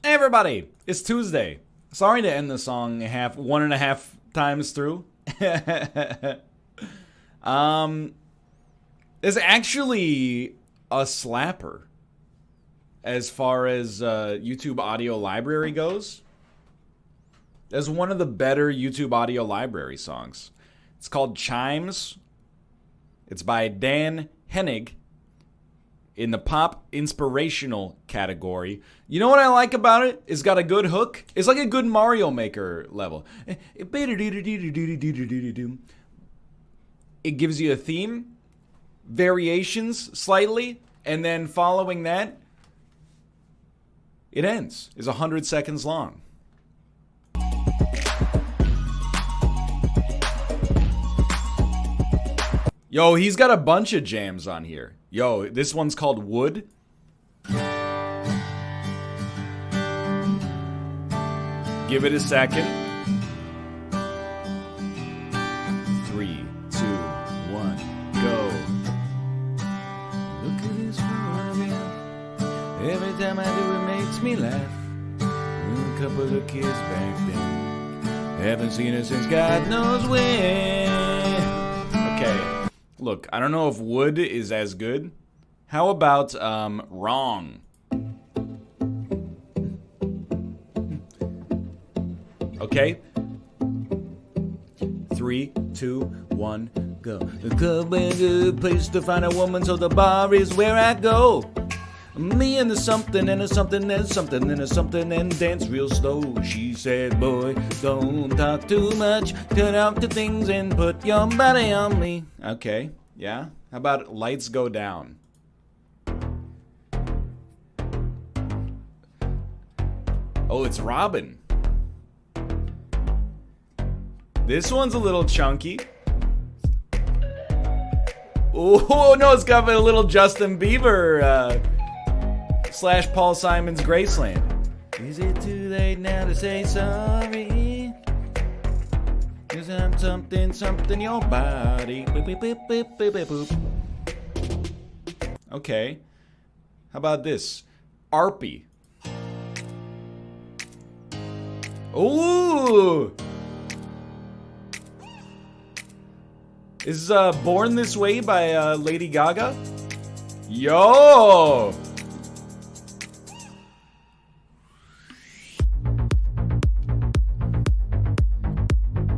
Hey everybody, it's Tuesday. Sorry to end the song 1.5 times through. It's actually a slapper as far as YouTube audio library goes. It's one of the better YouTube audio library songs. It's called Chimes. It's by Dan Hennig in the pop inspirational category. You know what I like about it? It's got a good hook. It's like a good Mario Maker level. It gives you a theme, variations slightly, and then following that, it ends. It's 100 seconds long. Yo, he's got a bunch of jams on here. Yo, this one's called Wood. Give it a second. 3, 2, 1, go. Look at this photograph. Every time I do it makes me laugh. A couple of kids back then. Haven't seen her since God knows when. Okay. Look, I don't know if Wood is as good. How about Wrong? Okay. 3, 2, 1, go. The club is a good place to find a woman, so the bar is where I go. Me and the something and a something and something and a something and dance real slow. She said, boy, don't talk too much. Cut out the things and put your body on me. Okay, yeah. How about Lights Go Down? Oh, it's Robin. This one's a little chunky. Oh, no, it's got a little Justin Bieber / Paul Simon's Graceland. Is it too late now to say sorry? 'Cause I'm something your body. Boop, boop, boop, boop, boop, boop, boop. Okay. How about this? Arpy. Ooh! Is Born This Way by Lady Gaga? Yo!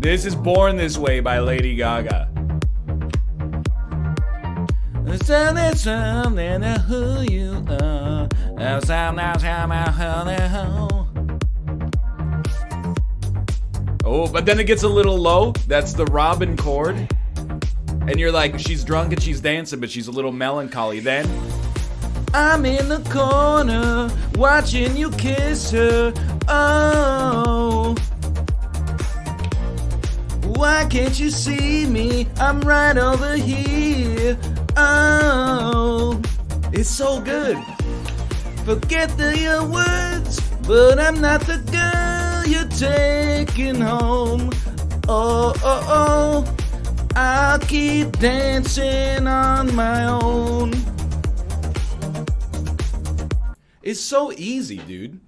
This is Born This Way by Lady Gaga. Who you are. Oh, but then it gets a little low. That's the Robin chord. And you're like, she's drunk and she's dancing, but she's a little melancholy. Then I'm in the corner watching you kiss her. Oh, why can't you see me? I'm right over here. Oh, it's so good. Forget your words, but I'm not the girl you're taking home. Oh, oh, oh, I'll keep dancing on my own. It's so easy, dude.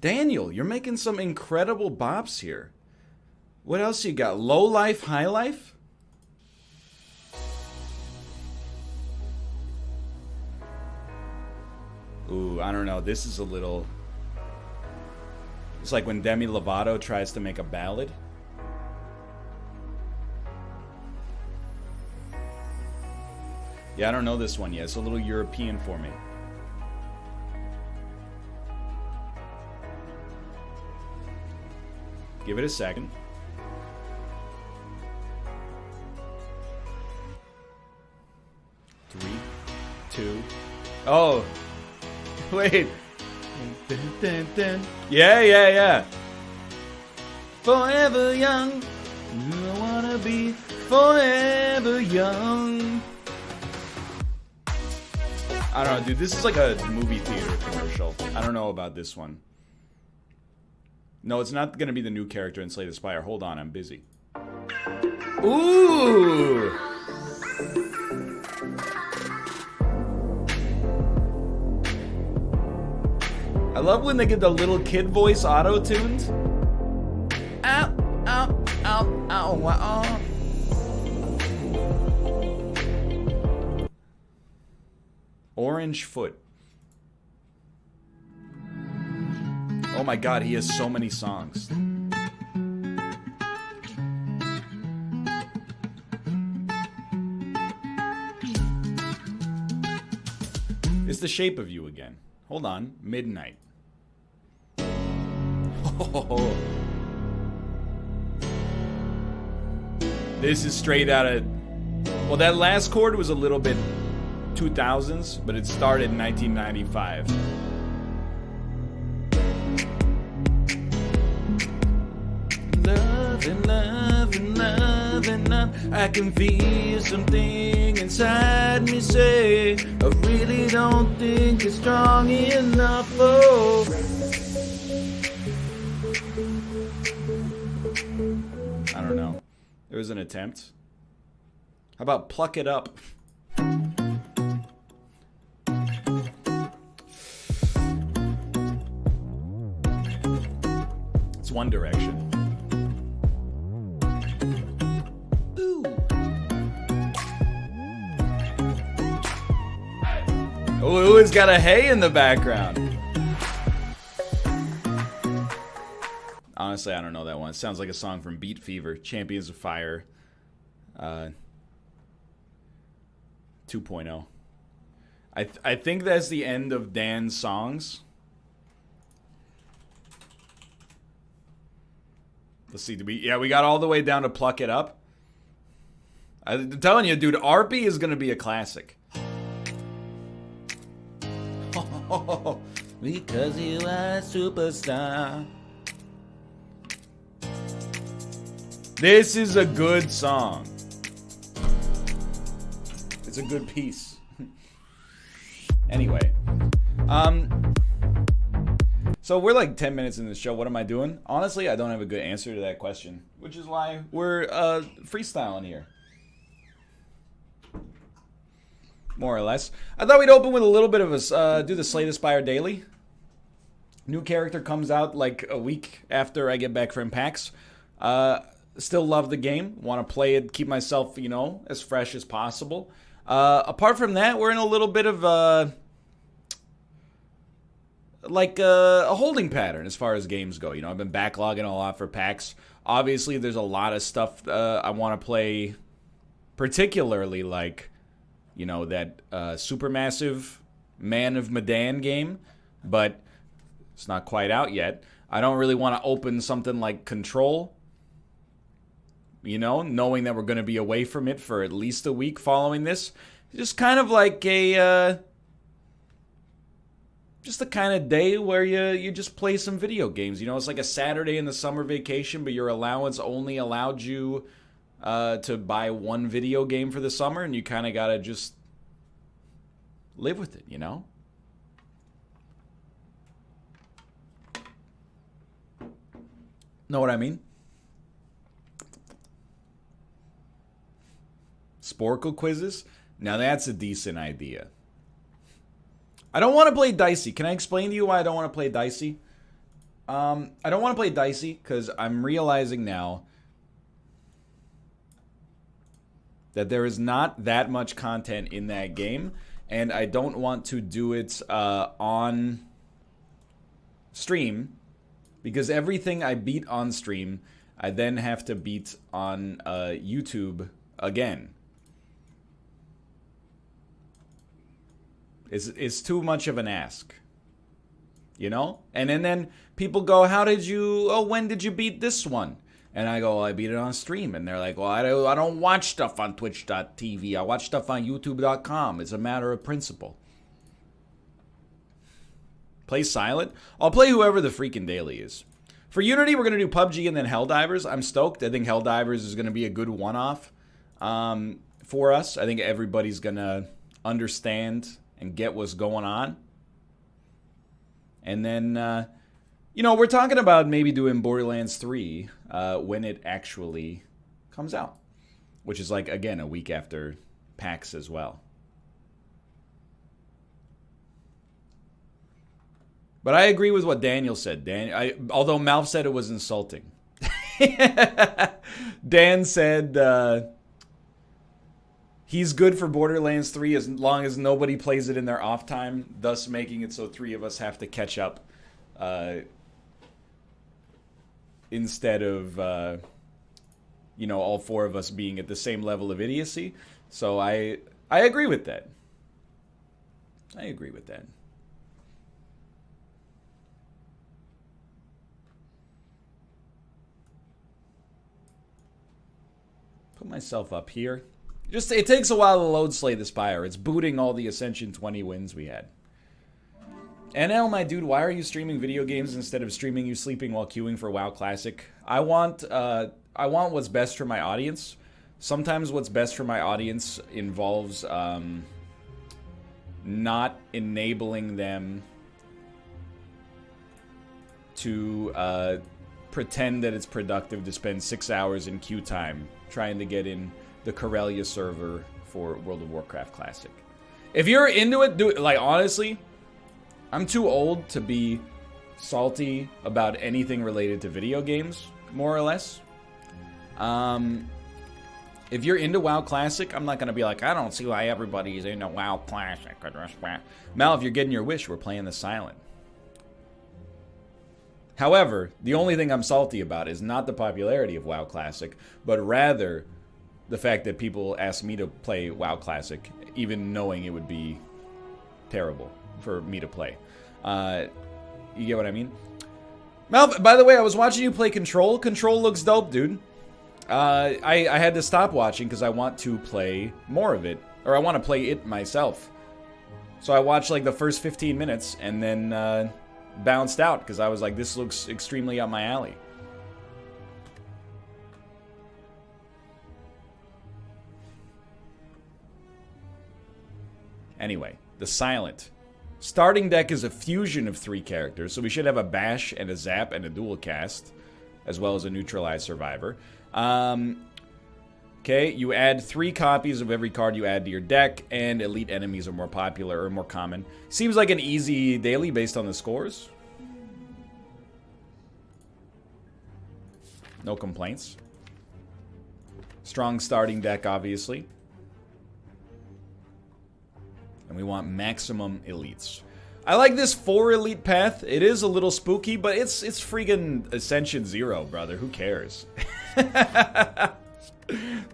Daniel, you're making some incredible bops here. What else you got? Low life, high life? Ooh, I don't know. This is a little... It's like when Demi Lovato tries to make a ballad. Yeah, I don't know this one yet. It's a little European for me. Give it a second. Three, two. Oh, wait. Yeah. Forever young. I wanna be forever young. I don't know, dude. This is like a movie theater commercial. I don't know about this one. No, it's not gonna be the new character in Slay the Spire. Hold on, I'm busy. Ooh! I love when they get the little kid voice auto-tuned. Ow, ow, ow, ow, ow. Orange Foot. Oh my god, he has so many songs. It's The Shape of You again. Hold on. Midnight. Oh. This is straight out of... Well, that last chord was a little bit 2000s, but it started in 1995. Love and love and love and love. I can feel something inside me say, I really don't think it's strong enough. Oh. I don't know. There was an attempt. How about Pluck It Up? It's One Direction. Ooh. Oh, it's got a hey in the background. Honestly, I don't know that one. It sounds like a song from Beat Fever, Champions of Fire 2.0. I think that's the end of Dan's songs. Let's see, we got all the way down to Pluck It Up. I'm telling you, dude, Arpy is going to be a classic. Because you are a superstar. This is a good song. It's a good piece. Anyway. So we're like 10 minutes in the show. What am I doing? Honestly, I don't have a good answer to that question, which is why we're freestyling here. More or less. I thought we'd open with a little bit of a do the Slay the Spire daily. New character comes out like a week after I get back from PAX. Still love the game. Want to play it, keep myself, as fresh as possible. Apart from that, we're in a little bit of a holding pattern as far as games go. I've been backlogging a lot for PAX. Obviously, there's a lot of stuff I want to play, particularly like, that Supermassive Man of Medan game, but it's not quite out yet. I don't really want to open something like Control, knowing that we're going to be away from it for at least a week following this. Just kind of like just the kind of day where you just play some video games. It's like a Saturday in the summer vacation, but your allowance only allowed you to buy one video game for the summer, and you kind of got to just live with it, Know what I mean? Sporkle quizzes? Now that's a decent idea. I don't want to play Dicey. Can I explain to you why I don't want to play Dicey? I don't want to play Dicey because I'm realizing now That there is not that much content in that game, and I don't want to do it on stream, because everything I beat on stream, I then have to beat on YouTube again. It's too much of an ask, you know? And then people go, when did you beat this one? And I go, well, I beat it on stream. And they're like, well, I don't watch stuff on twitch.tv. I watch stuff on youtube.com. It's a matter of principle. Play silent? I'll play whoever the freaking daily is. For Unity, we're going to do PUBG and then Helldivers. I'm stoked. I think Helldivers is going to be a good one-off for us. I think everybody's going to understand and get what's going on. And then, you know, we're talking about maybe doing Borderlands 3 when it actually comes out. Which is like, again, a week after PAX as well. But I agree with what Daniel said. Although Malf said it was insulting. Dan said he's good for Borderlands 3 as long as nobody plays it in their off time, thus making it so 3 of us have to catch up instead of, you know, all 4 of us being at the same level of idiocy. So I agree with that. I agree with that. Put myself up here. Just, it takes a while to load Slay the Spire. It's booting all the Ascension 20 wins we had. NL, my dude, why are you streaming video games instead of streaming you sleeping while queuing for WoW Classic? I want what's best for my audience. Sometimes what's best for my audience involves not enabling them to pretend that it's productive to spend 6 hours in queue time trying to get in the Corellia server for World of Warcraft Classic. If you're into it, do it. Like, honestly, I'm too old to be salty about anything related to video games, more or less. If you're into WoW Classic, I'm not going to be like, I don't see why everybody's into WoW Classic. Mal, if you're getting your wish, we're playing the silent. However, the only thing I'm salty about is not the popularity of WoW Classic, but rather the fact that people ask me to play WoW Classic, even knowing it would be terrible for me to play. You get what I mean? Mal, by the way, I was watching you play Control. Control looks dope, dude. I had to stop watching because I want to play more of it. Or I want to play it myself. So I watched like the first 15 minutes and then bounced out because I was like, this looks extremely up my alley. Anyway, the Silent. Starting deck is a fusion of 3 characters, so we should have a Bash and a Zap and a Dual Cast, as well as a Neutralized Survivor. Okay, you add 3 copies of every card you add to your deck, and elite enemies are more popular or more common. Seems like an easy daily based on the scores. No complaints. Strong starting deck, obviously. And we want maximum elites. I like this 4 elite path. It is a little spooky, but it's freaking Ascension 0, brother. Who cares?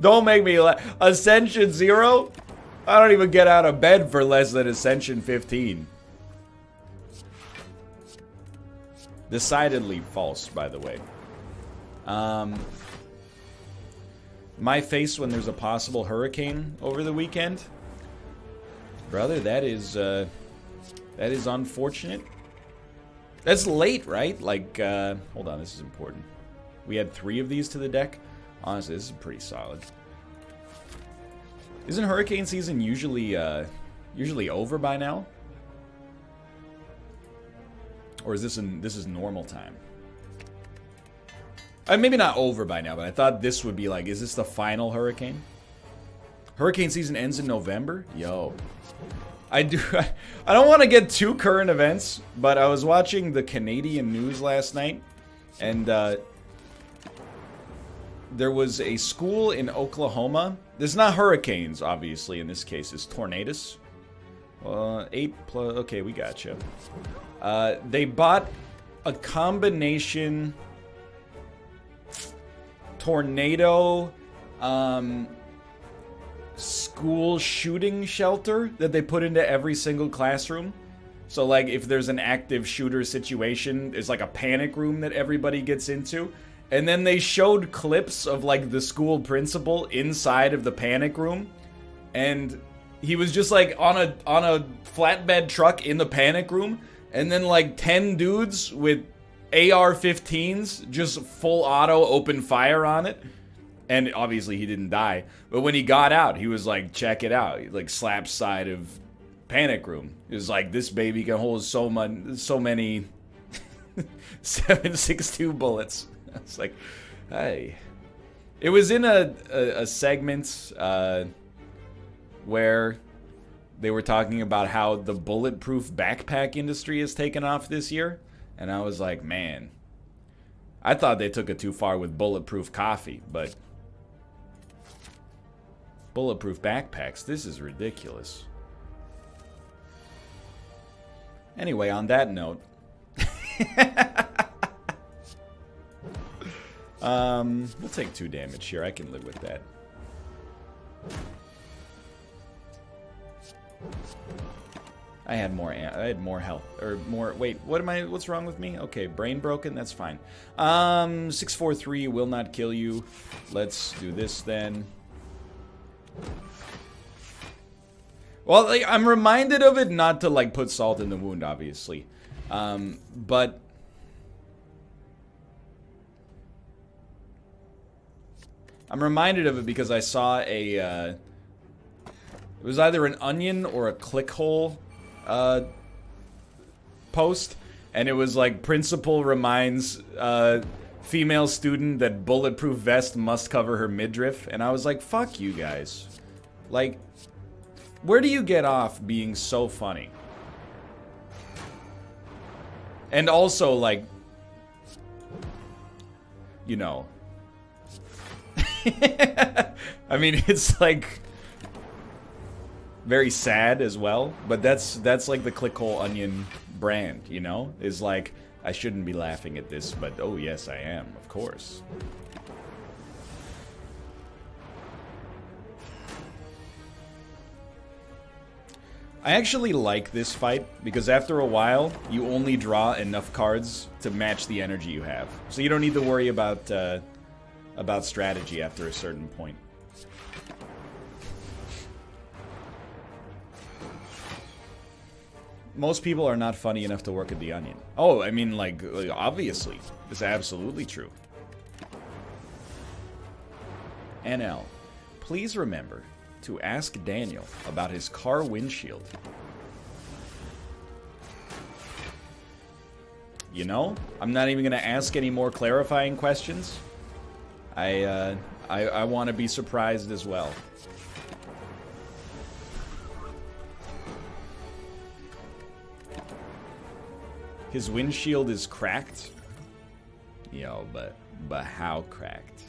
Don't make me laugh. Ascension 0? I don't even get out of bed for less than Ascension 15. Decidedly false, by the way. My face when there's a possible hurricane over the weekend. Brother, that is unfortunate. That's late, right? Like, hold on, this is important. We had 3 of these to the deck. Honestly, this is pretty solid. Isn't hurricane season usually over by now? Or is this is normal time? Maybe not over by now, but I thought this would be like, is this the final hurricane? Hurricane season ends in November? Yo. I don't want to get too current events, but I was watching the Canadian news last night, and there was a school in Oklahoma. This is not hurricanes, obviously, in this case. It's tornadoes. 8 plus... Okay, we gotcha. They bought a combination... tornado... school shooting shelter that they put into every single classroom. So, like, if there's an active shooter situation, it's like a panic room that everybody gets into. And then they showed clips of, like, the school principal inside of the panic room. And he was just, like, on a flatbed truck in the panic room. And then, like, 10 dudes with AR-15s just full auto open fire on it. And obviously he didn't die. But when he got out, he was like, check it out. He, like, slapped side of panic room. It was like, this baby can hold so many 7.62 bullets. I was like, hey. It was in a segment where they were talking about how the bulletproof backpack industry has taken off this year. And I was like, man, I thought they took it too far with bulletproof coffee, but bulletproof backpacks, this is ridiculous. Anyway, on that note, we'll take 2 damage here. I can live with that. I had more health, or more, wait, what's wrong with me? Okay, brain broken, that's fine. 643 will not kill you. Let's do this then. Well, like, I'm reminded of it not to, like, put salt in the wound, obviously. But I'm reminded of it because I saw a, it was either an Onion or a Clickhole post, and it was like, principal reminds female student that bulletproof vest must cover her midriff, and I was like, fuck you guys. Like, where do you get off being so funny? And also, like, you know, I mean, it's like very sad as well, but that's like the Clickhole Onion brand, you know? Is like, I shouldn't be laughing at this, but oh yes I am, of course. I actually like this fight because after a while you only draw enough cards to match the energy you have, so you don't need to worry about strategy after a certain point. Most people are not funny enough to work at the Onion. Oh, I mean, like obviously. It's absolutely true. NL, please remember to ask Daniel about his car windshield. You know, I'm not even gonna ask any more clarifying questions. I want to be surprised as well. His windshield is cracked. Yo, but how cracked?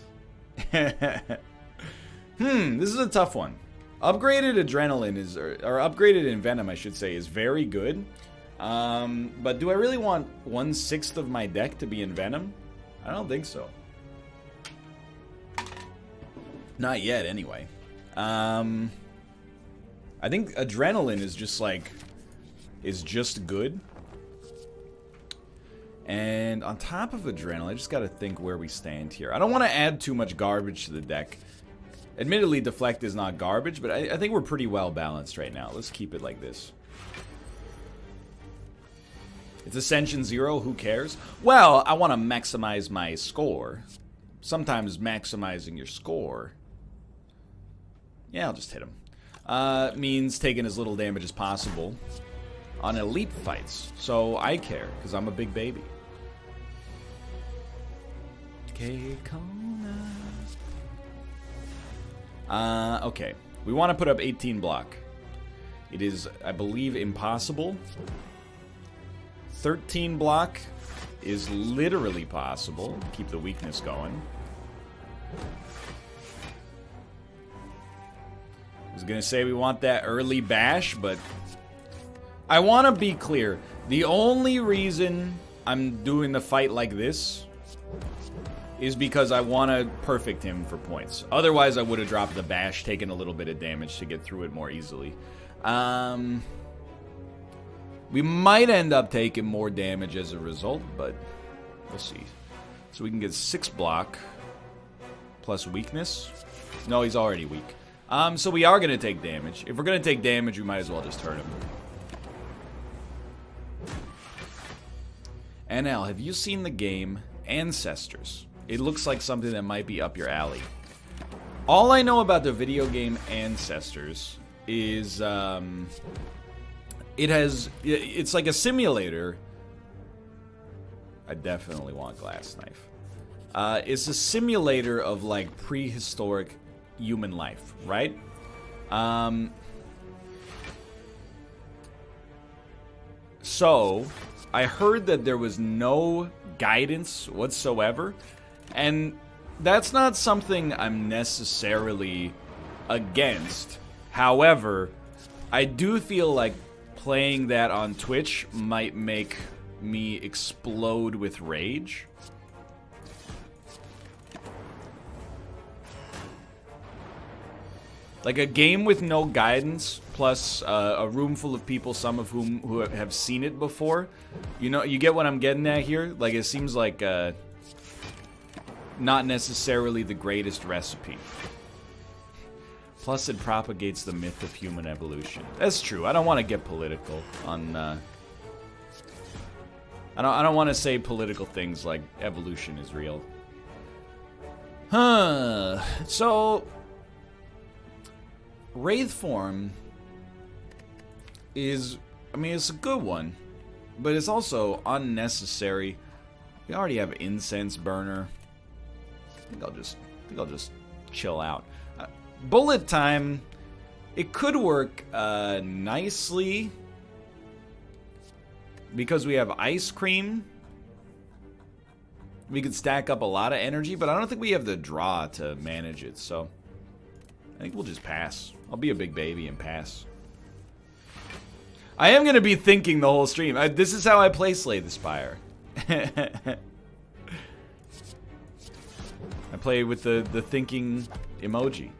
This is a tough one. Upgraded Adrenaline is, or upgraded Envenom, I should say, is very good. But do I really want 1/6 of my deck to be Envenom? I don't think so. Not yet, anyway. I think Adrenaline is just like, is just good. And on top of Adrenaline, I just gotta think where we stand here. I don't want to add too much garbage to the deck. Admittedly, Deflect is not garbage, but I think we're pretty well balanced right now. Let's keep it like this. It's Ascension 0, who cares? Well, I want to maximize my score. Sometimes maximizing your score... Yeah, I'll just hit him. Means taking as little damage as possible on elite fights. So I care, because I'm a big baby. Okay. We want to put up 18 block. It is, I believe, impossible. 13 block is literally possible. Keep the weakness going. I was gonna say we want that early bash, but I want to be clear. The only reason I'm doing the fight like this is because I want to perfect him for points. Otherwise, I would have dropped the bash, taken a little bit of damage to get through it more easily. We might end up taking more damage as a result, but we'll see. So we can get 6 block plus weakness. No, he's already weak. So we are going to take damage. If we're going to take damage, we might as well just hurt him. NL, have you seen the game Ancestors? It looks like something that might be up your alley. All I know about the video game Ancestors is it's like a simulator. I definitely want glass knife. It's a simulator of like prehistoric human life, right? So I heard that there was no guidance whatsoever, and that's not something I'm necessarily against. However, I do feel like playing that on Twitch might make me explode with rage. Like a game with no guidance, plus a room full of people, some of whom who have seen it before. You know, you get what I'm getting at here? Like, it seems like not necessarily the greatest recipe. Plus, it propagates the myth of human evolution. That's true. I don't want to get political on... I don't want to say political things like evolution is real. Huh. So... Wraith form is, I mean, it's a good one, but it's also unnecessary. We already have incense burner. I think I'll just chill out. Bullet time, it could work nicely because we have ice cream. We could stack up a lot of energy, but I don't think we have the draw to manage it, so I think we'll just pass. I'll be a big baby and pass. I am going to be thinking the whole stream. This is how I play Slay the Spire. I play with the thinking emoji.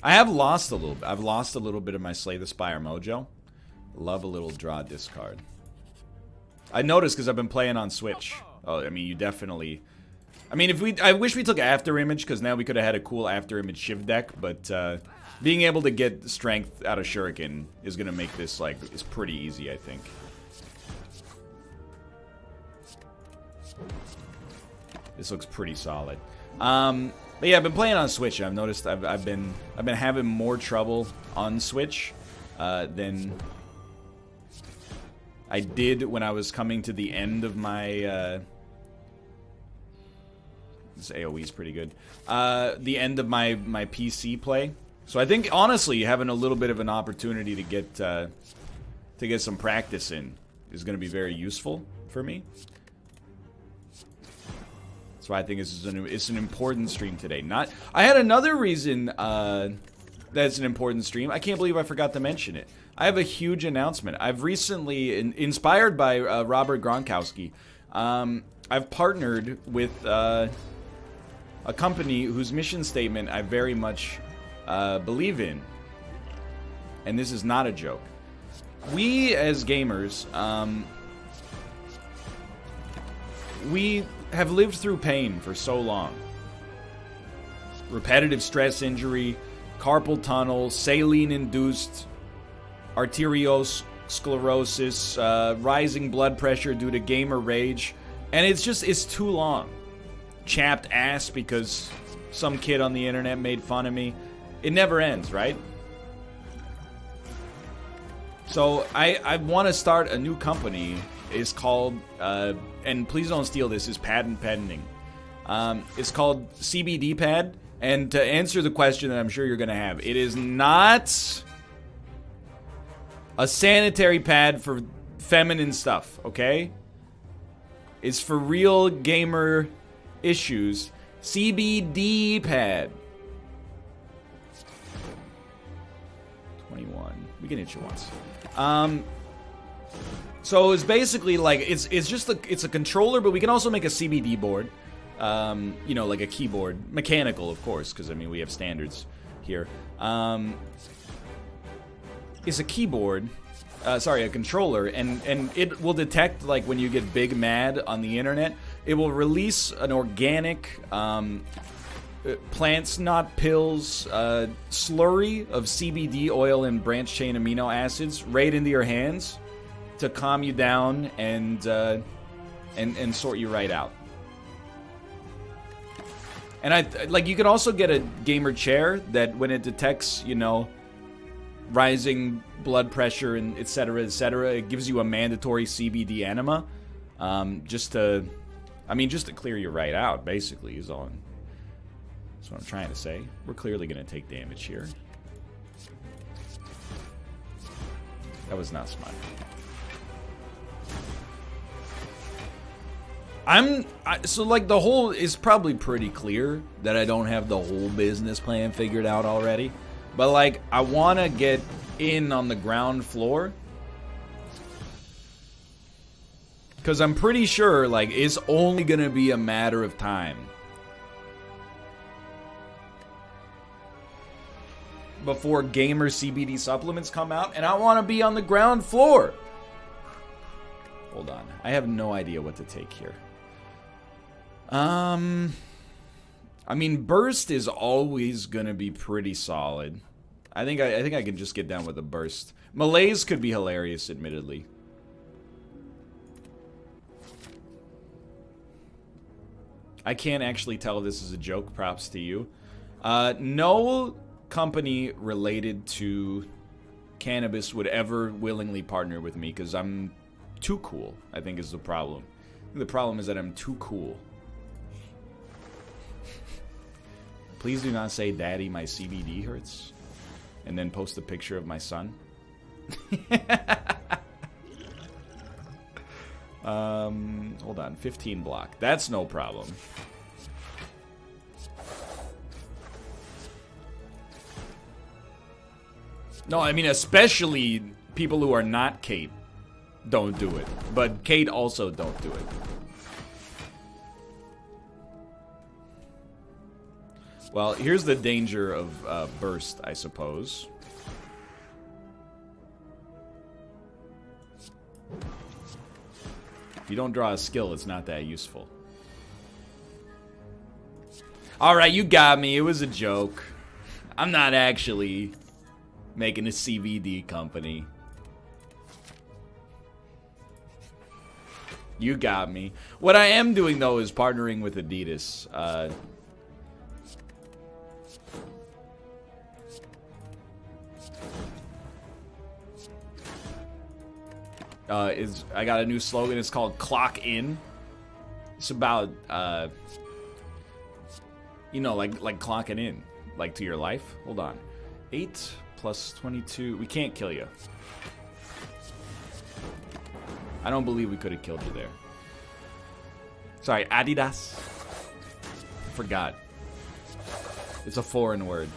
I have lost a little bit. I've lost a little bit of my Slay the Spire mojo. Love a little draw discard. I noticed because I've been playing on Switch. Oh, I mean, you definitely... I mean, I wish we took After Image, because now we could have had a cool After Image Shiv deck, but being able to get strength out of Shuriken is going to make this, like, is pretty easy, I think. This looks pretty solid. But yeah, I've been playing on Switch, and I've noticed I've been having more trouble on Switch than I did when I was coming to the end of my... This AoE is pretty good. The end of my PC play. So I think, honestly, having a little bit of an opportunity to get some practice in is going to be very useful for me. That's why I think it's an important stream today. I had another reason that's an important stream. I can't believe I forgot to mention it. I have a huge announcement. I've recently, inspired by Robert Gronkowski, I've partnered with... a company whose mission statement I very much believe in. And this is not a joke. We, as gamers, we have lived through pain for so long. Repetitive stress injury, carpal tunnel, saline-induced arteriosclerosis, rising blood pressure due to gamer rage. And it's too long. Chapped ass because some kid on the internet made fun of me. It never ends, right? So I want to start a new company. It's called, and please don't steal this, it's patent pending. It's called CBD Pad. And to answer the question that I'm sure you're going to have, it is not a sanitary pad for feminine stuff, okay? is for real gamer issues. CBD pad. 21. We can hit you once. So it's basically like it's just it's a controller, but we can also make a CBD board. You know, like a keyboard, mechanical, of course, because I mean we have standards here. It's a keyboard. Sorry, a controller, and it will detect, like, when you get big mad on the internet, it will release an organic, plants, not pills, slurry of CBD oil and branched chain amino acids right into your hands to calm you down and sort you right out. And like, you could also get a gamer chair that when it detects, you know, rising blood pressure and etc., it gives you a mandatory CBD enema, just to clear you right out, basically, is all. That's what I'm trying to say. We're clearly going to take damage here. That was not smart. So, like, the whole is probably pretty clear that I don't have the whole business plan figured out already. But, like, I want to get in on the ground floor. Because I'm pretty sure, like, it's only going to be a matter of time before gamer CBD supplements come out. And I want to be on the ground floor. Hold on. I have no idea what to take here. I mean, burst is always gonna be pretty solid. I think I can just get down with a burst. Malaise could be hilarious, admittedly. I can't actually tell if this is a joke. Props to you. No company related to cannabis would ever willingly partner with me because I'm too cool, I think, is the problem. The problem is that I'm too cool. Please do not say, "Daddy, my CBD hurts," and then post a picture of my son. Hold on, 15 block. That's no problem. No, I mean, especially people who are not Kate don't do it. But Kate also don't do it. Well, here's the danger of burst, I suppose. If you don't draw a skill, it's not that useful. Alright, you got me. It was a joke. I'm not actually making a CBD company. You got me. What I am doing, though, is partnering with Adidas. I got a new slogan. It's called Clock In. It's about, you know, like clocking in, like, to your life. Hold on. 8 plus 22. We can't kill you. I don't believe we could have killed you there. Sorry, Adidas. Forgot. It's a foreign word.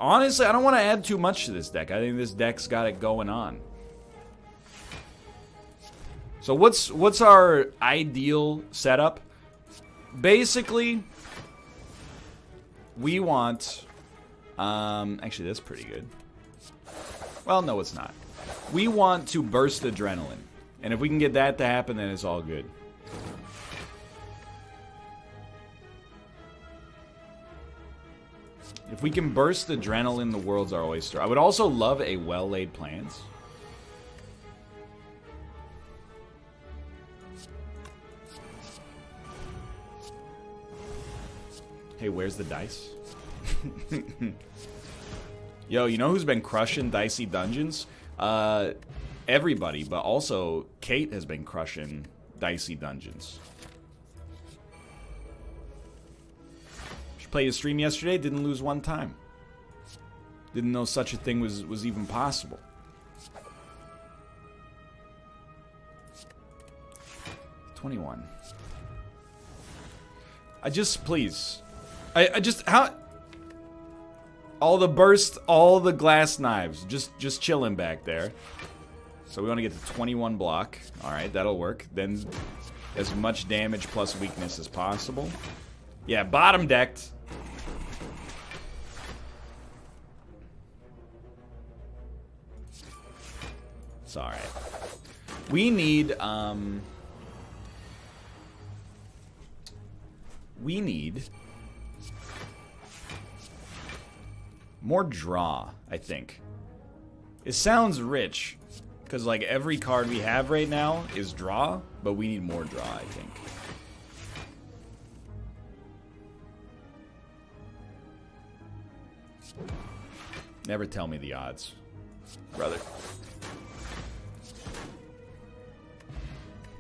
Honestly, I don't want to add too much to this deck. I think this deck's got it going on. So what's our ideal setup? Basically, we want... actually, that's pretty good. Well, no, it's not. We want to burst adrenaline. And if we can get that to happen, then it's all good. If we can burst adrenaline, the world's our oyster. I would also love a well-laid plans. Hey, where's the dice? Yo, you know who's been crushing Dicey Dungeons? Everybody, but also Kate has been crushing Dicey Dungeons. She played a stream yesterday, didn't lose one time. Didn't know such a thing was even possible. 21. Please. I just, how? All the burst, all the glass knives. Just chilling back there. So we want to get to 21 block. Alright, that'll work. Then as much damage plus weakness as possible. Yeah, bottom decked. It's alright. We need, more draw, I think. It sounds rich, because like every card we have right now is draw, but we need more draw, I think. Never tell me the odds, brother.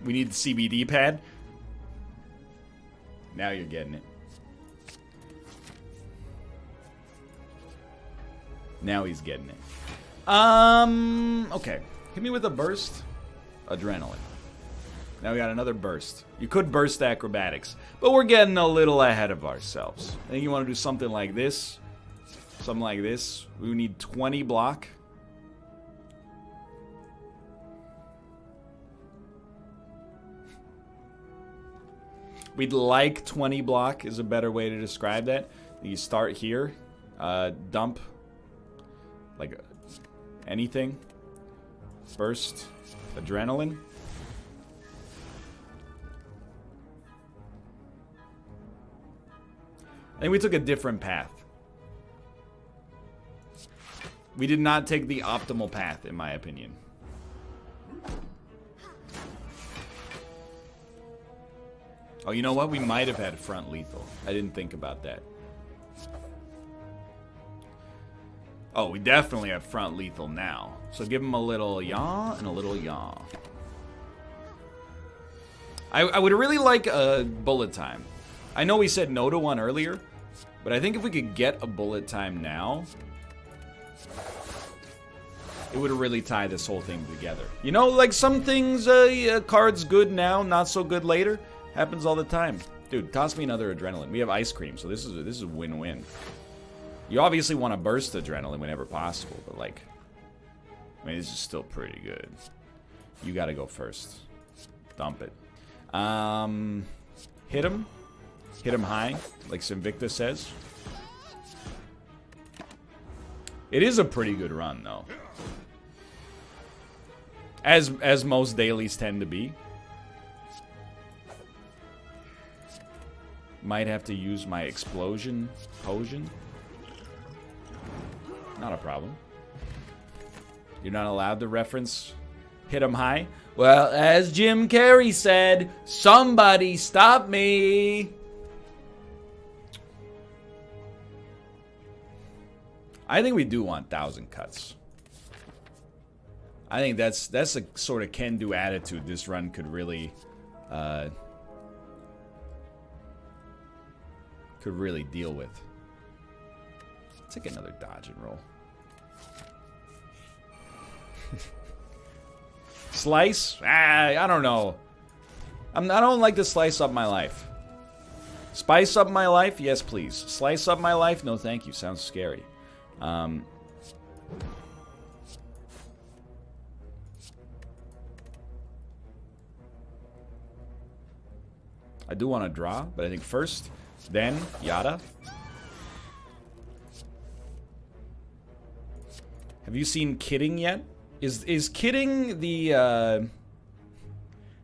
We need the CBD pad. Now you're getting it. Now he's getting it. Okay. Hit me with a burst. Adrenaline. Now we got another burst. You could burst acrobatics, but we're getting a little ahead of ourselves. I think you want to do something like this. Something like this. We need 20 block. We'd like 20 block is a better way to describe that. You start here. Dump. Like anything. Burst. Adrenaline. I think we took a different path. We did not take the optimal path, in my opinion. Oh, you know what? We might have had front lethal. I didn't think about that. Oh, we definitely have front lethal now. So give him a little yaw and a little yaw. I would really like a bullet time. I know we said no to one earlier, but I think if we could get a bullet time now, it would really tie this whole thing together. You know, like some things, card's good now, not so good later. Happens all the time. Dude, toss me another adrenaline. We have ice cream, so this is a win-win. You obviously want to burst adrenaline whenever possible, but like, I mean, this is still pretty good. You gotta go first. Dump it. Hit him. Hit him high, like Sinvicta says. It is a pretty good run, though. As most dailies tend to be. Might have to use my explosion potion. Not a problem. You're not allowed to reference hit 'em high? Well, as Jim Carrey said, somebody stop me. I think we do want 1,000 cuts. I think that's a sort of can-do attitude this run could really deal with. Let's take another dodge and roll. Slice? I don't know. I don't like to slice up my life. Spice up my life? Yes, please. Slice up my life? No, thank you. Sounds scary. I do want to draw, but I think first, then Yada. Have you seen Kidding yet? Is Kidding the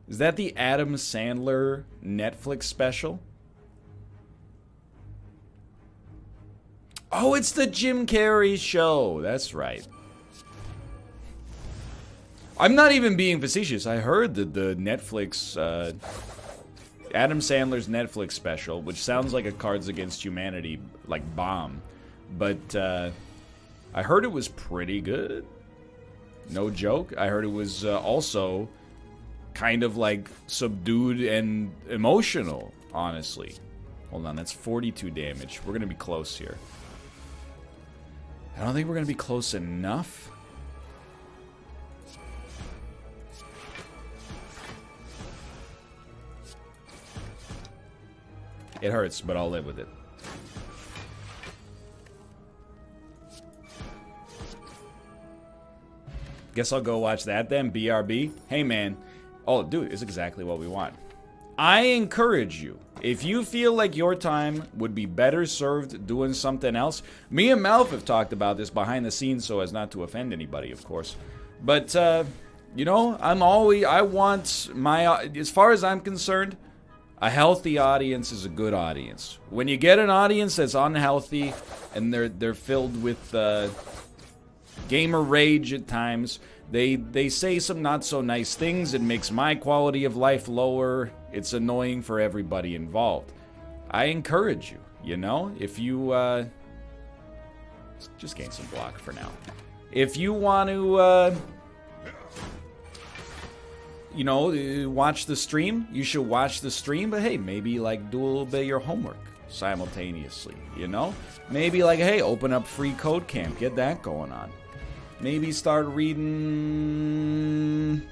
is that the Adam Sandler Netflix special? Oh, it's the Jim Carrey show. That's right. I'm not even being facetious. I heard that the Netflix Adam Sandler's Netflix special, which sounds like a Cards Against Humanity like bomb, but I heard it was pretty good. No joke. I heard it was also kind of like subdued and emotional, honestly. Hold on, that's 42 damage. We're going to be close here. I don't think we're going to be close enough. It hurts, but I'll live with it. Guess I'll go watch that then, BRB. Hey, man. Oh, dude, it's exactly what we want. I encourage you, if you feel like your time would be better served doing something else. Me and Malf have talked about this behind the scenes so as not to offend anybody, of course. But, you know, I want my, as far as I'm concerned, a healthy audience is a good audience. When you get an audience that's unhealthy and they're filled with gamer rage at times, they say some not so nice things. It makes my quality of life lower. It's annoying for everybody involved. I encourage you, you know, if you just gain some block for now. If you want to you know, watch the stream, you should watch the stream, but hey, maybe like do a little bit of your homework simultaneously, you know? Maybe like, hey, open up free code camp, get that going on. Maybe start reading,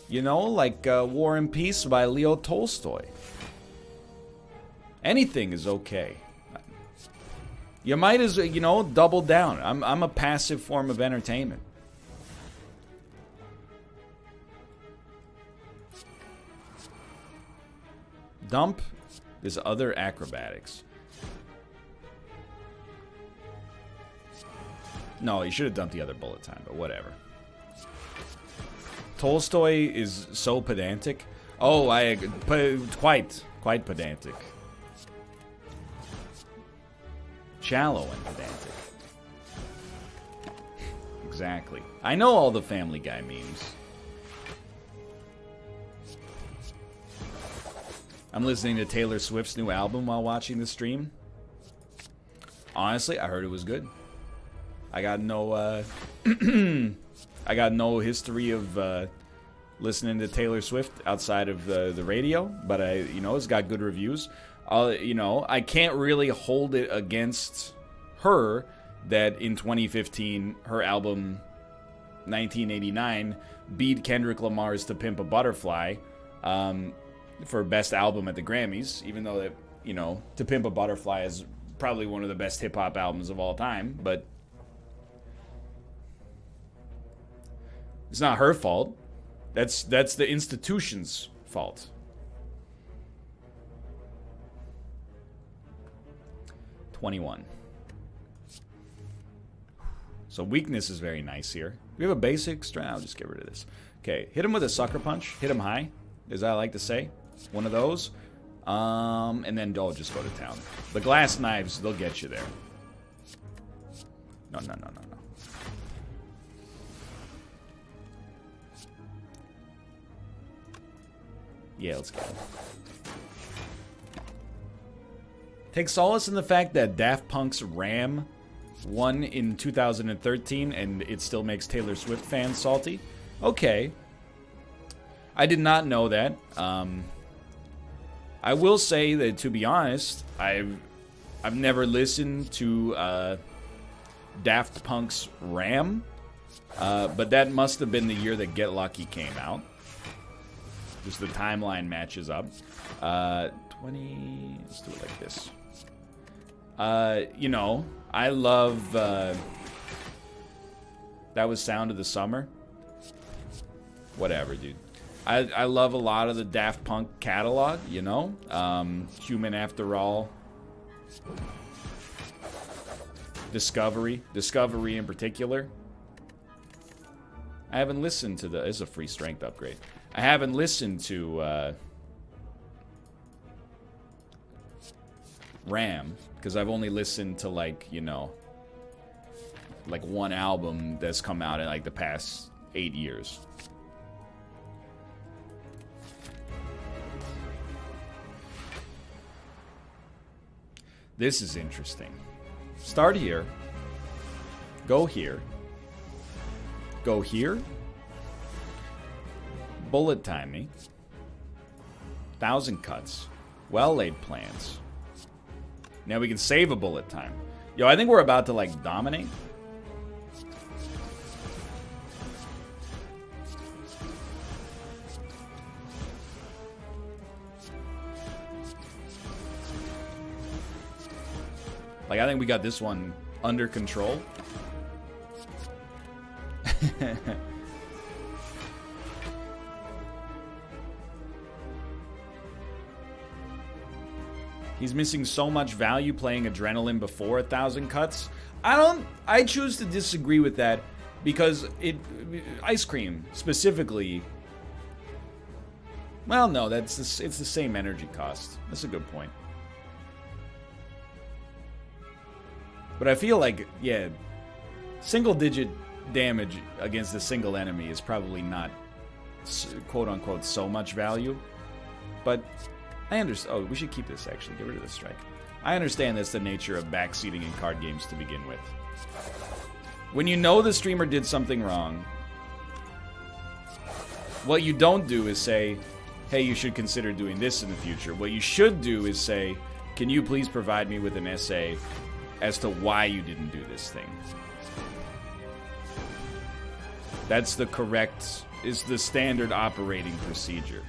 you know, like War and Peace by Leo Tolstoy. Anything is okay. You might as, you know, double down. I'm a passive form of entertainment. Dump is other acrobatics. No, you should have dumped the other bullet time, but whatever. Tolstoy is so pedantic. Oh, quite pedantic. Shallow and pedantic. Exactly. I know all the Family Guy memes. I'm listening to Taylor Swift's new album while watching the stream. Honestly, I heard it was good. I got no I got no history of listening to Taylor Swift outside of the radio, but you know, it's got good reviews. You know, I can't really hold it against her that in 2015 her album 1989 beat Kendrick Lamar's To Pimp a Butterfly for best album at the Grammys, even though that, you know, To Pimp a Butterfly is probably one of the best hip hop albums of all time, but it's not her fault. That's the institution's fault. $21. So weakness is very nice here. We have a basic strength. I'll just get rid of this. Okay, hit him with a sucker punch. Hit him high, as I like to say. One of those. And then just go to town. The glass knives, they'll get you there. No. Yeah, let's go. Take solace in the fact that Daft Punk's Ram won in 2013 and it still makes Taylor Swift fans salty. Okay. I did not know that. I will say that, to be honest, I've never listened to Daft Punk's Ram, but that must have been the year that Get Lucky came out. Just the timeline matches up. 20. Let's do it like this. You know, I love. That was Sound of the Summer. Whatever, dude. I love a lot of the Daft Punk catalog. You know, Human After All. Discovery in particular. I haven't listened to the. It's a free strength upgrade. I haven't listened to Ram because I've only listened to, like, you know, like one album that's come out in like the past 8 years. This is interesting. Start here. Go here. Go here. Bullet time me. 1,000 cuts. Well-laid plans. Now we can save a bullet time. Yo, I think we're about to, like, dominate. Like, I think we got this one under control. He's missing so much value playing Adrenaline before 1,000 cuts. I choose to disagree with that because Ice Cream specifically. Well, no, it's the same energy cost. That's a good point. But I feel like, yeah, single-digit damage against a single enemy is probably not, quote-unquote, so much value. But I understand. Oh, we should keep this, actually. Get rid of this strike. I understand that's the nature of backseating in card games to begin with. When you know the streamer did something wrong, what you don't do is say, hey, you should consider doing this in the future. What you should do is say, can you please provide me with an essay as to why you didn't do this thing? That's the correct, is the standard operating procedure.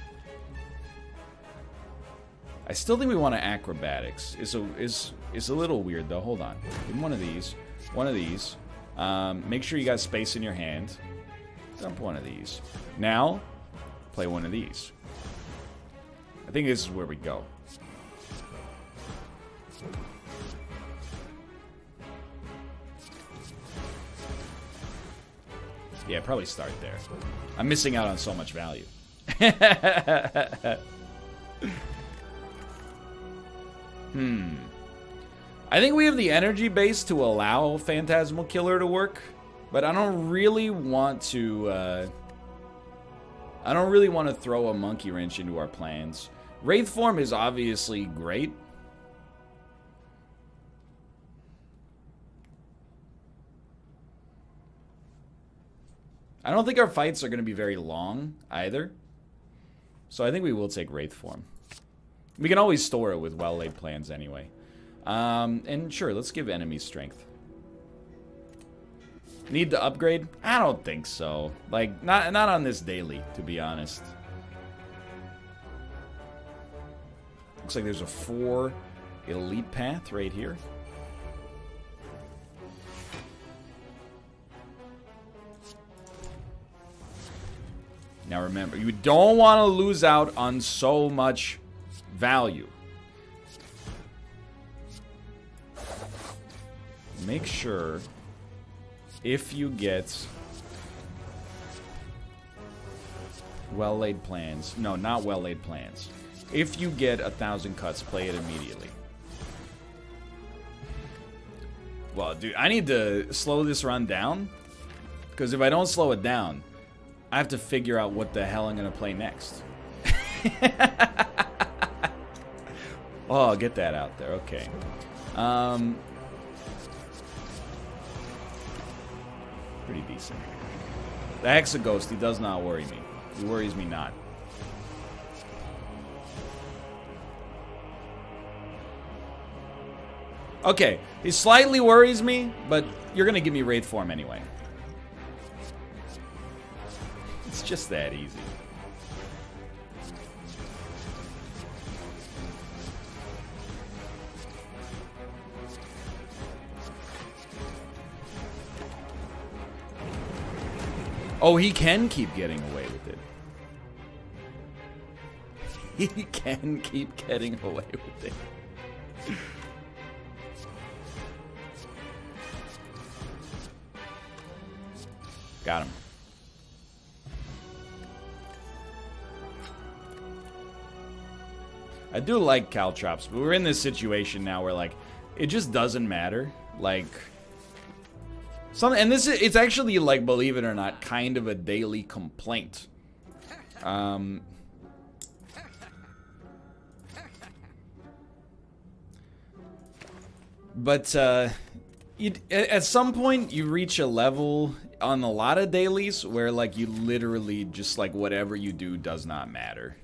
I still think we want to acrobatics. It's a little weird though. Hold on. Give him one of these. One of these. Make sure you got space in your hand. Dump one of these. Now, play one of these. I think this is where we go. Yeah, probably start there. I'm missing out on so much value. I think we have the energy base to allow Phantasmal Killer to work, but I don't really want to. I don't really want to throw a monkey wrench into our plans. Wraith form is obviously great. I don't think our fights are going to be very long either. So I think we will take Wraith form. We can always store it with well-laid plans anyway. And sure, let's give enemies strength. Need to upgrade? I don't think so. Like, not on this daily, to be honest. Looks like there's a 4 elite path right here. Now remember, you don't want to lose out on so much value. Make sure if you get well-laid plans, no, not well-laid plans. If you get 1,000 cuts, play it immediately. Well, dude, I need to slow this run down, because if I don't slow it down, I have to figure out what the hell I'm going to play next. Oh, I'll get that out there. Okay. Pretty decent. The Hexaghost, he does not worry me. He worries me not. Okay, he slightly worries me, but you're going to give me Wraith form anyway. It's just that easy. Oh, he can keep getting away with it. He can keep getting away with it. Got him. I do like Caltrops, but we're in this situation now where, like, it just doesn't matter. Like, and this is, it's actually, like, believe it or not, kind of a daily complaint. But at some point, you reach a level on a lot of dailies where, like, you literally just, like, whatever you do does not matter.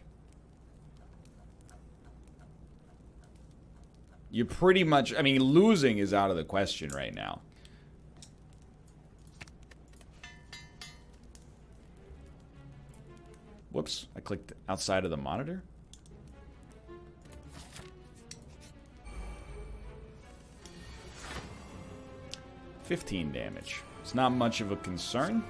You pretty much, I mean, losing is out of the question right now. Whoops, I clicked outside of the monitor. 15 damage. It's not much of a concern.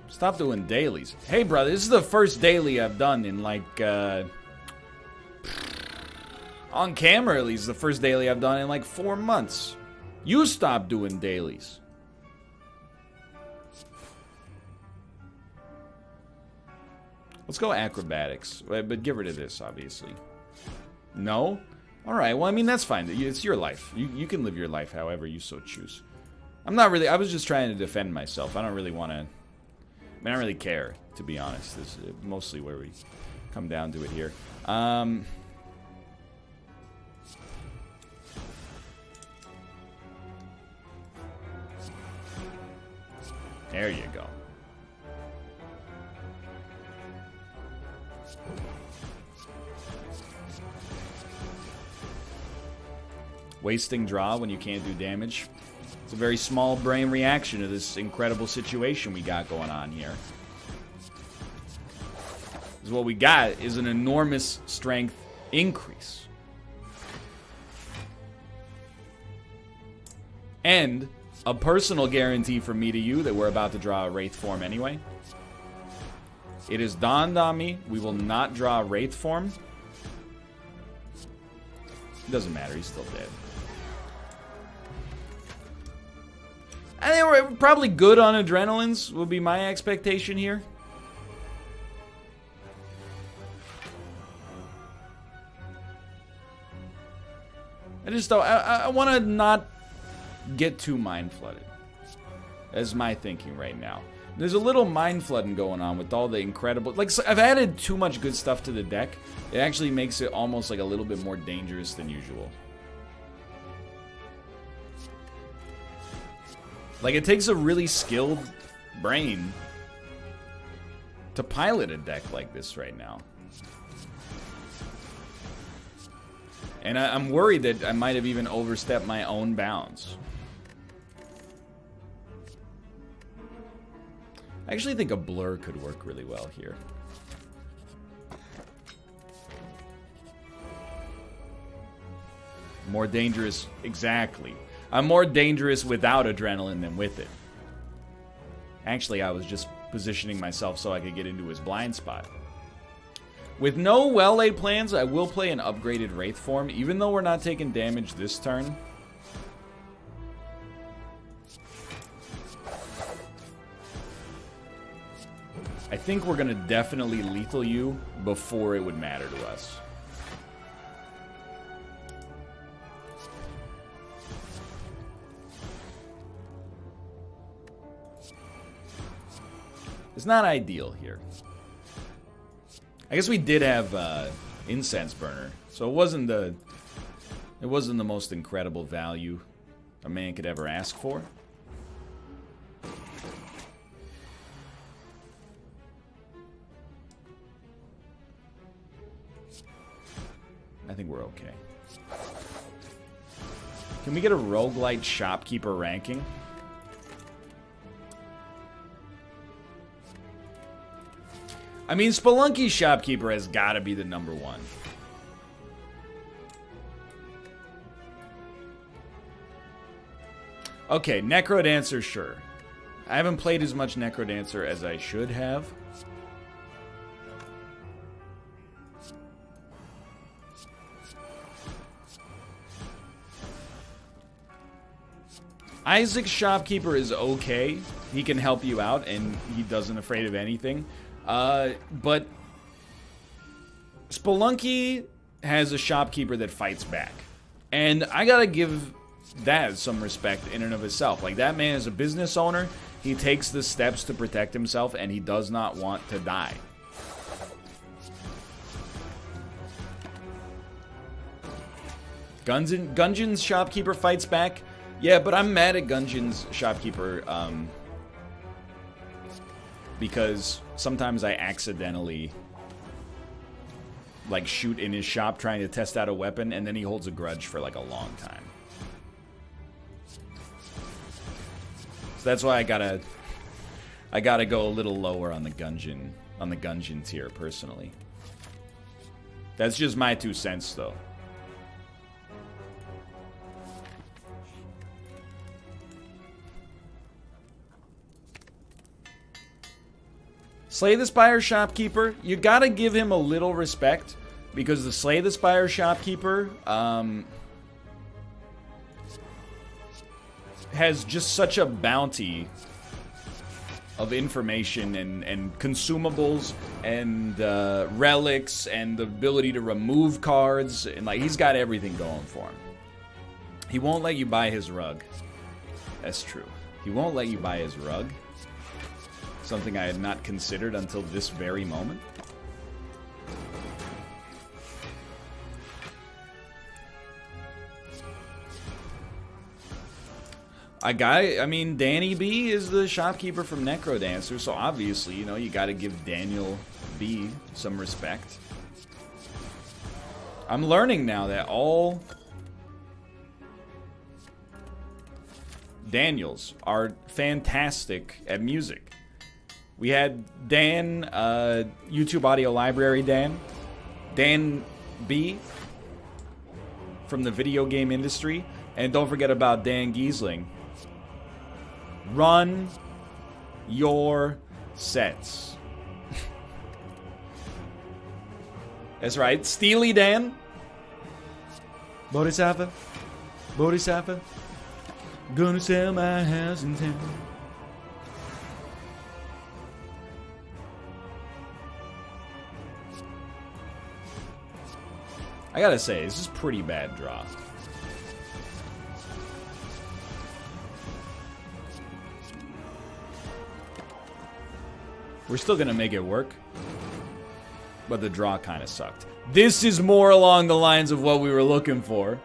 Stop doing dailies. Hey, brother, this is the first daily I've done in, like, on camera, at least, the first daily I've done in, like, 4 months. You stop doing dailies. Let's go acrobatics. But get rid of this, obviously. No? Alright, well, I mean, that's fine. It's your life. You can live your life however you so choose. I'm not really... I was just trying to defend myself. I don't really want to... I don't really care, to be honest. This is mostly where we come down to it here. There you go. Wasting draw when you can't do damage. It's a very small brain reaction to this incredible situation we got going on here. Because what we got is an enormous strength increase. And a personal guarantee from me to you that we're about to draw a Wraith form anyway. It has dawned on me, we will not draw a Wraith form. It doesn't matter, he's still dead. I think we're probably good on adrenalines, would be my expectation here. I just don't, I want to not get too mind flooded. That's my thinking right now. There's a little mind flooding going on with all the incredible, like, I've added too much good stuff to the deck. It actually makes it almost like a little bit more dangerous than usual. Like, it takes a really skilled brain to pilot a deck like this right now. And I'm worried that I might have even overstepped my own bounds. I actually think a blur could work really well here. More dangerous, exactly. I'm more dangerous without adrenaline than with it. Actually, I was just positioning myself so I could get into his blind spot. With no well-laid plans, I will play an upgraded Wraith form, even though we're not taking damage this turn. I think we're going to definitely lethal you before it would matter to us. It's not ideal here. I guess we did have incense burner, so it wasn't the most incredible value a man could ever ask for. I think we're okay. Can we get a roguelite shopkeeper ranking? I mean, Spelunky Shopkeeper has got to be the #1. Okay, Necrodancer, sure. I haven't played as much Necrodancer as I should have. Isaac's Shopkeeper is okay. He can help you out, and he doesn't afraid of anything. But Spelunky has a shopkeeper that fights back. And I gotta give that some respect in and of itself. Like, that man is a business owner. He takes the steps to protect himself, and he does not want to die. Gungeon's shopkeeper fights back. Yeah, but I'm mad at Gungeon's shopkeeper, because sometimes I accidentally, like, shoot in his shop trying to test out a weapon, and then he holds a grudge for, like, a long time. So that's why I gotta I gotta go a little lower on the Gungeon tier, personally. That's just my 2 cents, though. Slay the Spire shopkeeper, you gotta give him a little respect, because the Slay the Spire shopkeeper has just such a bounty of information and consumables and relics and the ability to remove cards, and like he's got everything going for him. He won't let you buy his rug. That's true. He won't let you buy his rug. Something I had not considered until this very moment. I mean, Danny B is the shopkeeper from Necrodancer, so obviously, you know, you gotta give Daniel B some respect. I'm learning now that all Daniels are fantastic at music. We had Dan, YouTube Audio Library Dan B from the video game industry, and don't forget about Dan Giesling. Run your sets. That's right, Steely Dan. Bodhisattva, gonna sell my house in town. I gotta say, this is a pretty bad draw. We're still gonna make it work, but the draw kind of sucked. This is more along the lines of what we were looking for.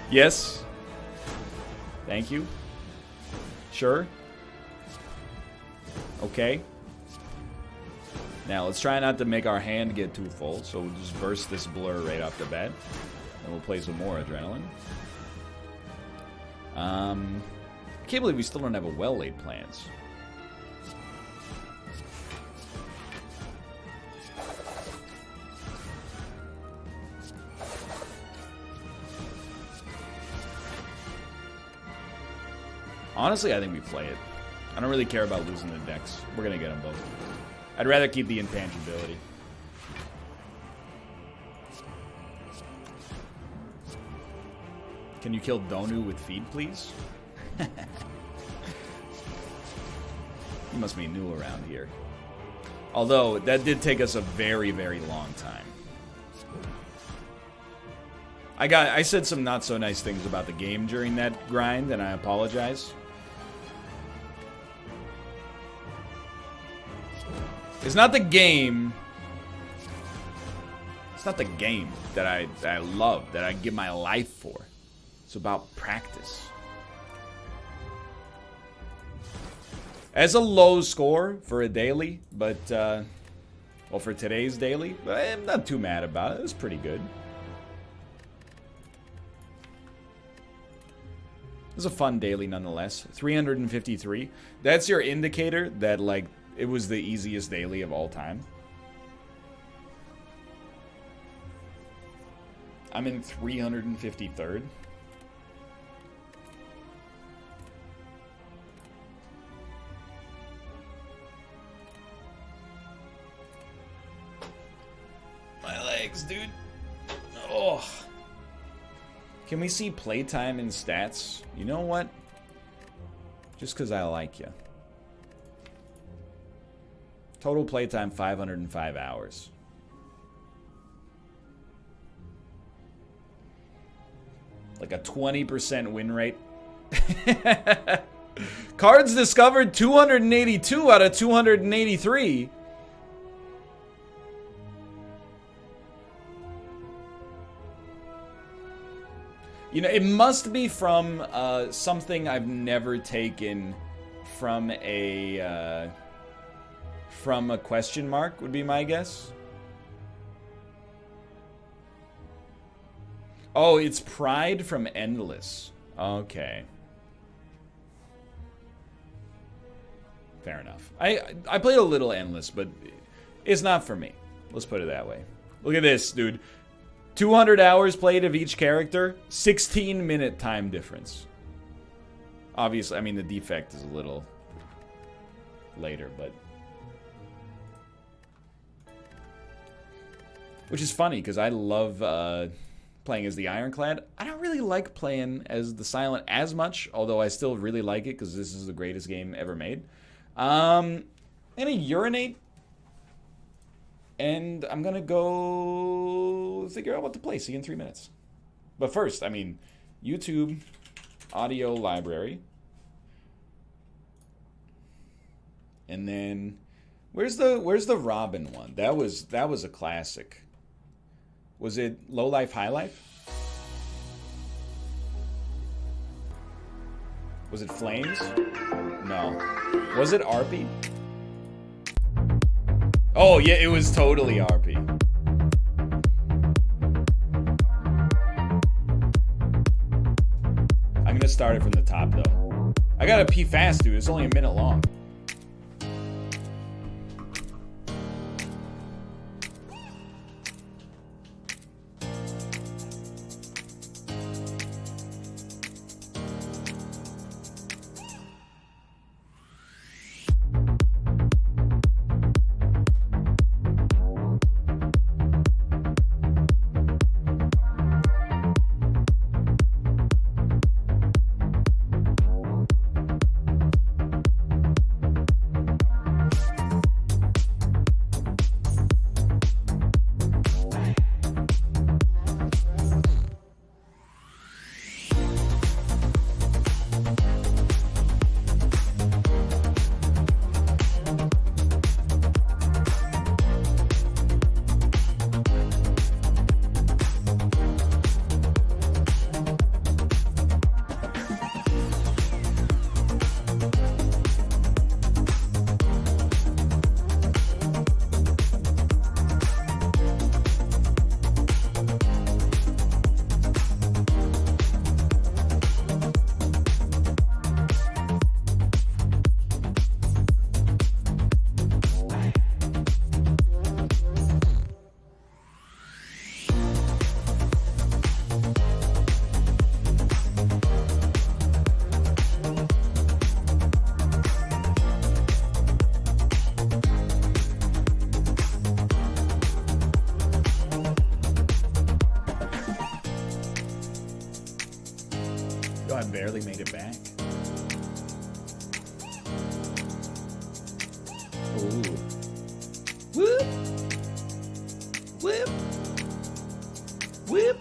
Yes. Thank you. Sure. Okay. Now, let's try not to make our hand get too full, so we'll just burst this blur right off the bat. And we'll play some more adrenaline. I can't believe we still don't have a well-laid plans. Honestly, I think we play it. I don't really care about losing the decks. We're going to get them both. I'd rather keep the intangibility. Can you kill Donu with feed, please? You must be new around here. Although, that did take us a very, very long time. I said some not so nice things about the game during that grind, and I apologize. It's not the game. It's not the game that I love, that I give my life for. It's about practice. As a low score for a daily, but well, for today's daily, I'm not too mad about it. It was pretty good. It was a fun daily nonetheless. 353. That's your indicator that, like, it was the easiest daily of all time. I'm in 353rd. My legs, dude. Oh. Can we see playtime and stats? You know what? Just because I like you. Total playtime 505 hours. Like a 20% win rate. Cards discovered 282 out of 283. You know, it must be from something I've never taken from a question mark, would be my guess. Oh, it's Pride from Endless. Okay. Fair enough. I played a little Endless, but it's not for me. Let's put it that way. Look at this, dude. 200 hours played of each character, 16-minute time difference. Obviously, I mean, the defect is a little later, but... Which is funny, because I love playing as the Ironclad. I don't really like playing as the Silent as much, although I still really like it, because this is the greatest game ever made. I'm gonna urinate, and I'm gonna go figure out what to play. See you in 3 minutes. But first, I mean, YouTube audio library. And then where's the Robin one? That was a classic. Was it Low Life, High Life? Was it Flames? No. Was it RP? Oh yeah, it was totally RP. I'm gonna start it from the top though. I gotta pee fast, dude. It's only a minute long. I barely made it back. Ooh. Whoop! Whip! Whip!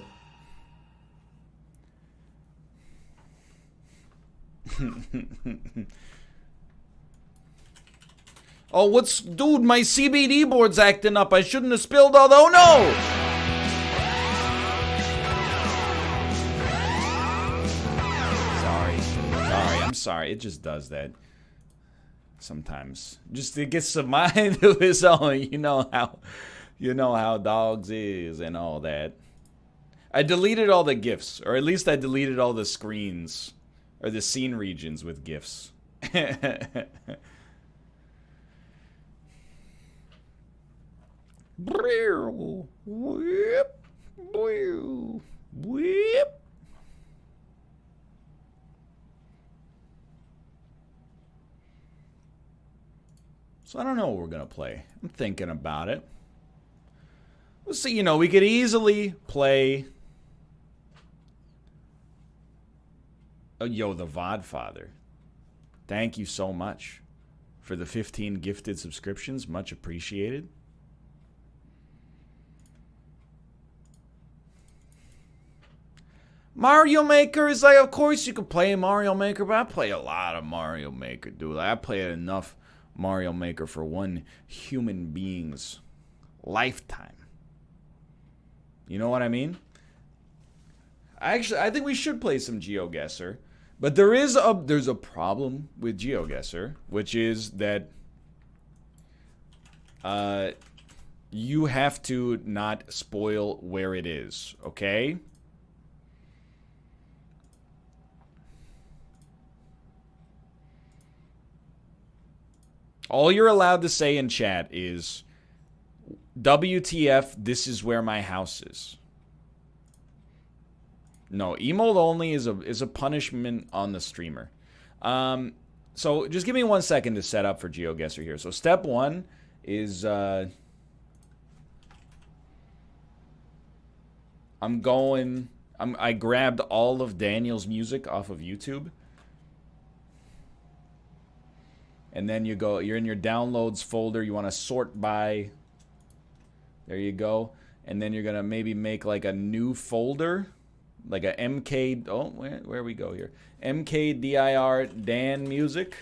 Oh, what's... Dude, my CBD board's acting up. I shouldn't have spilled all the... Oh, no! Sorry, it just does that sometimes. Just it gets a mind of its own. You know how dogs is and all that. I deleted all the GIFs, or at least I deleted all the screens or the scene regions with GIFs. Whip, whip. So I don't know what we're going to play. I'm thinking about it. Let's see, we could easily play... Oh, yo, the Vodfather. Thank you so much for the 15 gifted subscriptions. Much appreciated. Mario Maker is like, of course you could play Mario Maker, but I play a lot of Mario Maker, dude. I play enough Mario Maker for one human being's lifetime. You know what I mean? I think we should play some GeoGuessr, but there's a problem with GeoGuessr, which is that you have to not spoil where it is, okay? All you're allowed to say in chat is, WTF, this is where my house is. No, emote only is a punishment on the streamer. So just give me 1 second to set up for GeoGuessr here. So step one is I grabbed all of Daniel's music off of YouTube. And then you're in your downloads folder. You want to sort by. There you go. And then you're going to maybe make like a new folder. Like a MK. Oh, where we go here? MKDIR Dan music.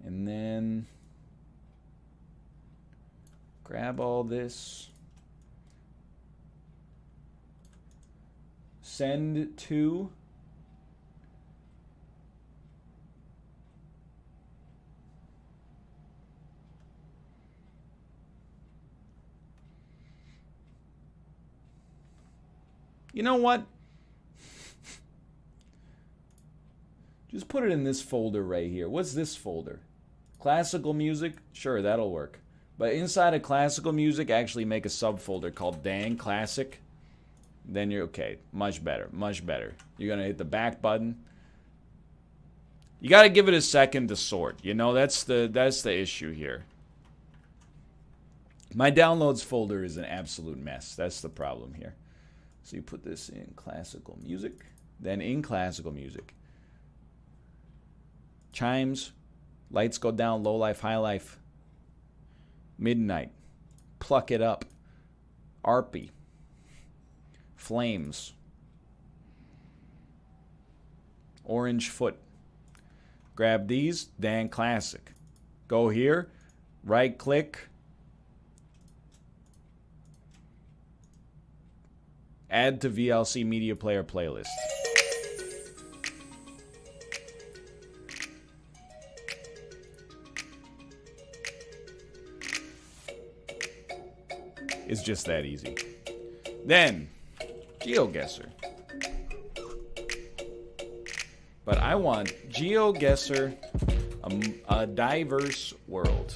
And then grab all this. Send to. You know what? Just put it in this folder right here. What's this folder? Classical music? Sure, that'll work. But inside of classical music, actually make a subfolder called Dan Classic. Then you're okay. Much better. Much better. You're going to hit the back button. You got to give it a second to sort. You know, that's the issue here. My downloads folder is an absolute mess. That's the problem here. So you put this in classical music. Then in classical music. Chimes. Lights go down. Low life, high life. Midnight. Pluck it up. Arpy. Flames. Orange foot. Grab these. Dan Classic. Go here. Right click. Add to VLC Media Player playlist. It's just that easy. Then, GeoGuessr. But I want GeoGuessr, a diverse world.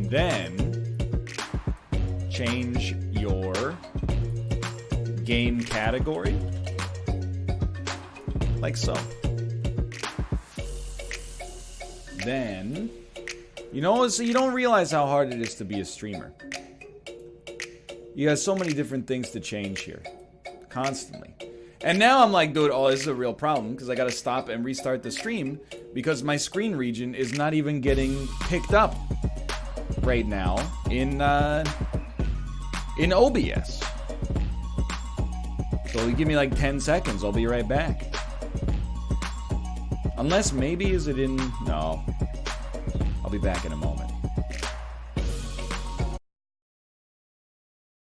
Then change your game category like so. Then, you know, so you don't realize how hard it is to be a streamer. You got so many different things to change here, constantly. And now I'm like, dude, oh, this is a real problem because I got to stop and restart the stream because my screen region is not even getting picked up right now in OBS. So give me like 10 seconds. I'll be right back. Unless maybe is it in... No. I'll be back in a moment.